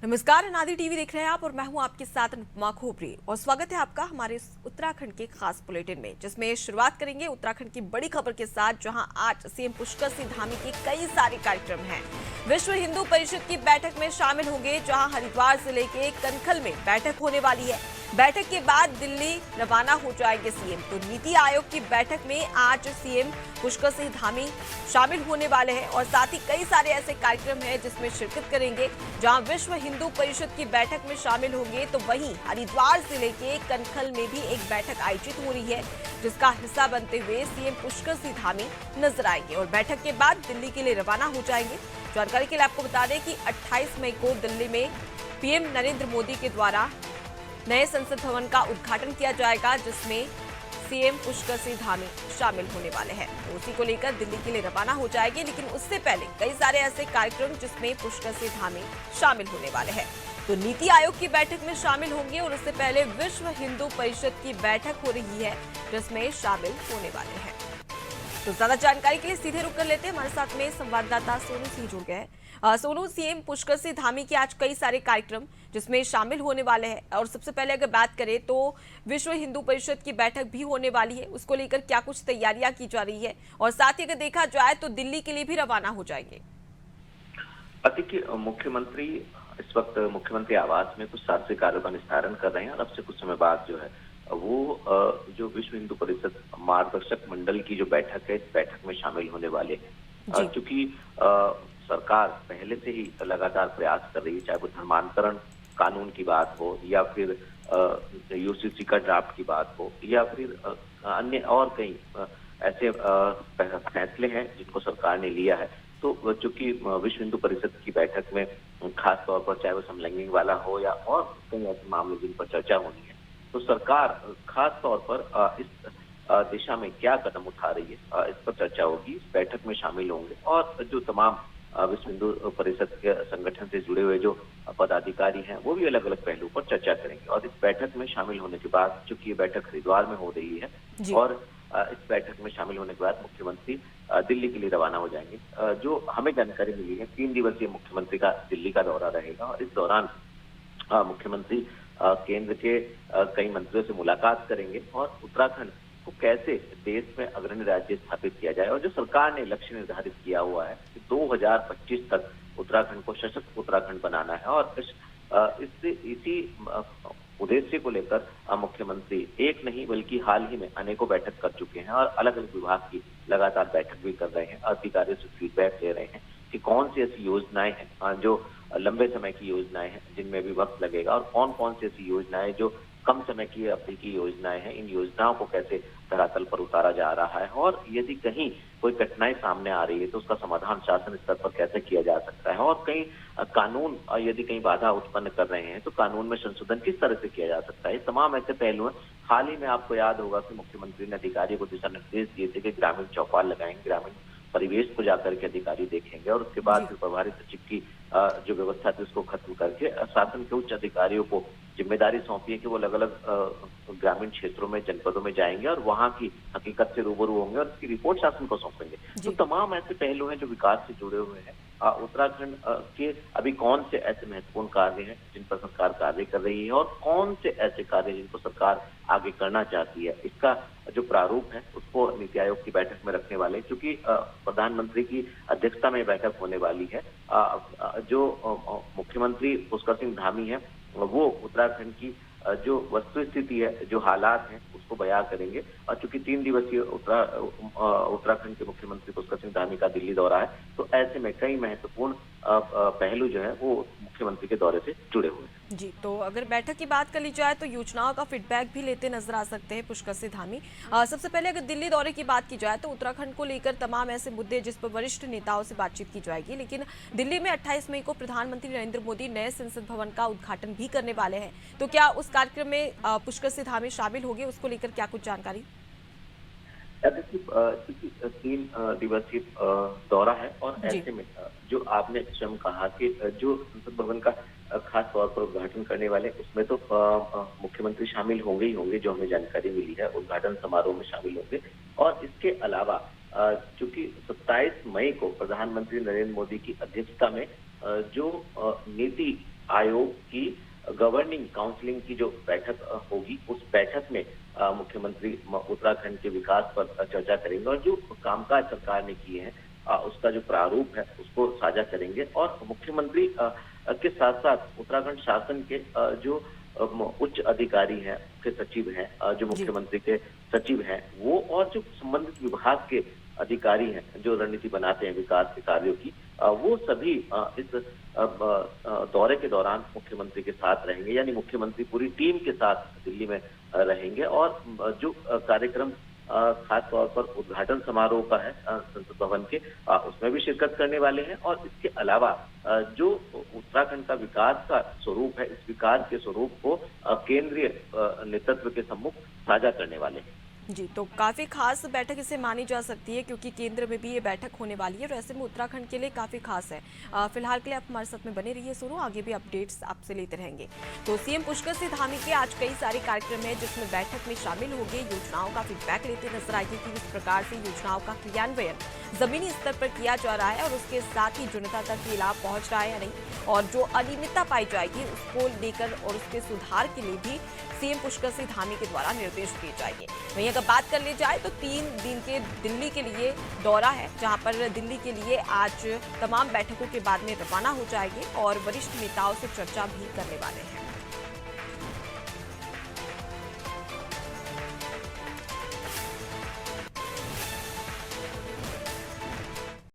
नमस्कार, अनादि टीवी देख रहे हैं आप और मैं हूं आपके साथ अनुपमा खोपरी और स्वागत है आपका हमारे इस उत्तराखंड के खास बुलेटिन में, जिसमें शुरुआत करेंगे उत्तराखंड की बड़ी खबर के साथ, जहां आज सीएम पुष्कर सिंह धामी के कई सारे कार्यक्रम हैं। विश्व हिंदू परिषद की बैठक में शामिल होंगे, जहां हरिद्वार जिले के कनखल में बैठक होने वाली है। बैठक के बाद दिल्ली रवाना हो जाएंगे सीएम। तो नीति आयोग की बैठक में आज सीएम पुष्कर सिंह धामी शामिल होने वाले हैं और साथ ही कई सारे ऐसे कार्यक्रम हैं जिसमें शिरकत करेंगे। जहां विश्व हिंदू परिषद की बैठक में शामिल होंगे, तो वहीं हरिद्वार जिले के कनखल में भी एक बैठक आयोजित हो रही है, जिसका हिस्सा बनते हुए सीएम पुष्कर सिंह धामी नजर आएंगे और बैठक के बाद दिल्ली के लिए रवाना हो जाएंगे। जानकारी के लिए आपको बता दें कि 28 मई को दिल्ली में पीएम नरेंद्र मोदी के द्वारा नए संसद भवन का उद्घाटन किया जाएगा, जिसमें सीएम पुष्कर सिंह धामी शामिल होने वाले हैं। तो उसी को लेकर दिल्ली के लिए रवाना हो जाएगी, लेकिन उससे पहले कई सारे ऐसे कार्यक्रम जिसमें पुष्कर सिंह धामी शामिल होने वाले हैं। तो नीति आयोग की बैठक में शामिल होंगे और उससे पहले विश्व हिंदू परिषद की बैठक हो रही है, जिसमें शामिल होने वाले हैं। तो ज्यादा जानकारी के लिए सीधे रुक कर लेते हैं, हमारे साथ में संवाददाता सोनू सिंह जुड़ गए हैं। सोनू, सीएम पुष्कर सिंह धामी के आज कई सारे कार्यक्रम जिसमें शामिल होने वाले हैं, और सबसे पहले अगर बात करें तो विश्व हिंदू परिषद की बैठक भी होने वाली है, उसको लेकर क्या कुछ तैयारियां की जा रही है, और साथ ही अगर देखा जाए तो दिल्ली के लिए भी रवाना हो जाएंगे। देखिए, मुख्यमंत्री इस वक्त मुख्यमंत्री आवास में कुछ शासकीय कार्यों का निस्तारण कर रहे हैं और अब से कुछ समय बाद जो है वो जो विश्व हिंदू परिषद मार्गदर्शक मंडल की जो बैठक है, इस बैठक में शामिल होने वाले हैं। क्योंकि सरकार पहले से ही लगातार प्रयास कर रही है, चाहे वो धर्मांतरण कानून की बात हो या फिर यूसीसी का ड्राफ्ट की बात हो या फिर अन्य और कई ऐसे फैसले हैं जिनको सरकार ने लिया है। तो चूंकि विश्व हिंदू परिषद की बैठक में खास तौर पर चाहे वो समलैंगिक वाला हो या और कई ऐसे मामले जिन पर चर्चा होनी है, तो सरकार खास तौर पर इस दिशा में क्या कदम उठा रही है, इस पर चर्चा होगी। इस बैठक में शामिल होंगे और जो तमाम विश्व हिंदू परिषद के संगठन से जुड़े हुए जो पदाधिकारी हैं, वो भी अलग अलग पहलू पर चर्चा करेंगे। और इस बैठक में शामिल होने के बाद, चूंकि ये बैठक हरिद्वार में हो रही है और इस बैठक में शामिल होने के बाद मुख्यमंत्री दिल्ली के लिए रवाना हो जाएंगे। जो हमें जानकारी मिली है, 3 दिवसीय मुख्यमंत्री का दिल्ली का दौरा रहेगा और इस दौरान मुख्यमंत्री केंद्र के कई मंत्रियों से मुलाकात करेंगे और उत्तराखंड को कैसे देश में अग्रणी राज्य स्थापित किया जाए, और जो सरकार ने लक्ष्य निर्धारित किया हुआ है कि 2025 तक उत्तराखंड को सशक्त उत्तराखंड बनाना है, और इसी उद्देश्य को लेकर मुख्यमंत्री एक नहीं बल्कि हाल ही में अनेकों बैठक कर चुके हैं और अलग अलग विभाग की लगातार बैठक भी कर रहे हैं। अधिकारियों से फीडबैक ले रहे हैं कि कौन सी ऐसी योजनाएं हैं जो लंबे समय की योजनाएं हैं जिनमें भी वक्त लगेगा, और कौन कौन सी ऐसी योजनाएं जो कम समय की अवधि की योजनाएं हैं, इन योजनाओं को कैसे धरातल पर उतारा जा रहा है, और यदि कहीं कोई कठिनाई सामने आ रही है तो उसका समाधान शासन स्तर पर कैसे किया जा सकता है, और कहीं कानून यदि कहीं बाधा उत्पन्न कर रहे हैं तो कानून में संशोधन किस तरह से किया जा सकता है। ये तमाम ऐसे पहलू हैं। हाल ही में आपको याद होगा कि मुख्यमंत्री ने अधिकारियों को दिशा निर्देश दिए थे कि ग्रामीण चौपाल लगाएंगे, ग्रामीण परिवेश को जाकर के अधिकारी देखेंगे और उसके बाद फिर प्रभारी सचिव की जो व्यवस्था थी उसको खत्म करके शासन के उच्च अधिकारियों को जिम्मेदारी सौंपी है कि वो अलग अलग ग्रामीण क्षेत्रों में, जनपदों में जाएंगे और वहां की हकीकत से रूबरू होंगे और इसकी रिपोर्ट शासन को सौंपेंगे। तो तमाम ऐसे पहलू हैं जो विकास से जुड़े हुए हैं। उत्तराखंड के अभी कौन से ऐसे महत्वपूर्ण कार्य हैं जिन पर सरकार कार्य कर रही है और कौन से ऐसे कार्य जिनको सरकार आगे करना चाहती है, इसका जो प्रारूप है उसको नीति आयोग की बैठक में रखने वाले, क्योंकि प्रधानमंत्री की अध्यक्षता में बैठक होने वाली है। जो मुख्यमंत्री पुष्कर सिंह धामी है वो उत्तराखंड की जो वस्तु स्थिति है, जो हालात हैं, उसको बयां करेंगे। और चूंकि 3 दिवसीय उत्तराखंड के मुख्यमंत्री पुष्कर सिंह धामी का दिल्ली दौरा है, तो ऐसे में कई महत्वपूर्ण पहलू जो है वो मुख्यमंत्री के दौरे से जुड़े हुए हैं। जी, तो अगर बैठक की बात कर ली जाए तो योजनाओं का फीडबैक भी लेते नजर आ सकते हैं पुष्कर सिंह धामी। सबसे पहले अगर दिल्ली दौरे की बात की जाए तो उत्तराखंड को लेकर तमाम ऐसे मुद्दे जिस पर वरिष्ठ नेताओं से बातचीत की जाएगी, लेकिन दिल्ली में 28 मई को प्रधानमंत्री नरेंद्र मोदी नए संसद भवन का उद्घाटन भी करने वाले हैं। तो क्या उस कार्यक्रम में पुष्कर सिंह धामी शामिल होंगे, उसको लेकर क्या कुछ जानकारी? देखिए, 3 दिवसीय दौरा है और ऐसे में जो आपने स्वयं कहा कि जो संसद भवन का खास तौर पर उद्घाटन करने वाले, उसमें तो मुख्यमंत्री शामिल होंगे ही होंगे, जो हमें जानकारी मिली है, उद्घाटन समारोह में शामिल होंगे। और इसके अलावा चूंकि 27 मई को प्रधानमंत्री नरेंद्र मोदी की अध्यक्षता में जो नीति आयोग की गवर्निंग काउंसिलिंग की जो बैठक होगी, उस बैठक में मुख्यमंत्री उत्तराखंड के विकास पर चर्चा करेंगे और जो कामकाज सरकार ने किए हैं उसका जो प्रारूप है उसको साझा करेंगे। और मुख्यमंत्री के साथ साथ उत्तराखंड शासन के जो उच्च अधिकारी हैं, मुख्य सचिव हैं, जो जी। मुख्यमंत्री के सचिव हैं, वो और जो संबंधित विभाग के अधिकारी हैं, जो रणनीति बनाते हैं विकास के कार्यों की, वो सभी इस दौरे के दौरान मुख्यमंत्री के साथ रहेंगे। यानी मुख्यमंत्री पूरी टीम के साथ दिल्ली में रहेंगे और जो कार्यक्रम खास तौर पर उद्घाटन समारोह का है संसद भवन के, उसमें भी शिरकत करने वाले हैं। और इसके अलावा जो उत्तराखंड का विकास का स्वरूप है, इस विकास के स्वरूप को केंद्रीय नेतृत्व के सम्मुख साझा करने वाले हैं। जी, तो काफ़ी खास बैठक इसे मानी जा सकती है क्योंकि केंद्र में भी ये बैठक होने वाली है और ऐसे में उत्तराखंड के लिए काफ़ी खास है। फिलहाल के लिए आप हमारे साथ में बने रहिए सोनू, आगे भी अपडेट्स आपसे लेते रहेंगे। तो सीएम पुष्कर सिंह धामी के आज कई सारे कार्यक्रम हैं जिसमें बैठक में शामिल होंगे, योजनाओं का फीडबैक लेते नजर आएंगे कि किस प्रकार से योजनाओं का क्रियान्वयन जमीनी स्तर पर किया जा रहा है और उसके साथ ही जनता तक ये लाभ पहुंच रहा है या नहीं, और जो अनियमितता पाई जाएगी उसको लेकर और उसके सुधार के लिए भी सीएम पुष्कर सिंह धामी के द्वारा निर्देश दिए जाएंगे। वहीं अगर बात कर ली जाए तो 3 दिन के दिल्ली के लिए दौरा है, जहां पर दिल्ली के लिए आज तमाम बैठकों के बाद में रवाना हो जाएंगे और वरिष्ठ नेताओं से चर्चा भी करने वाले हैं।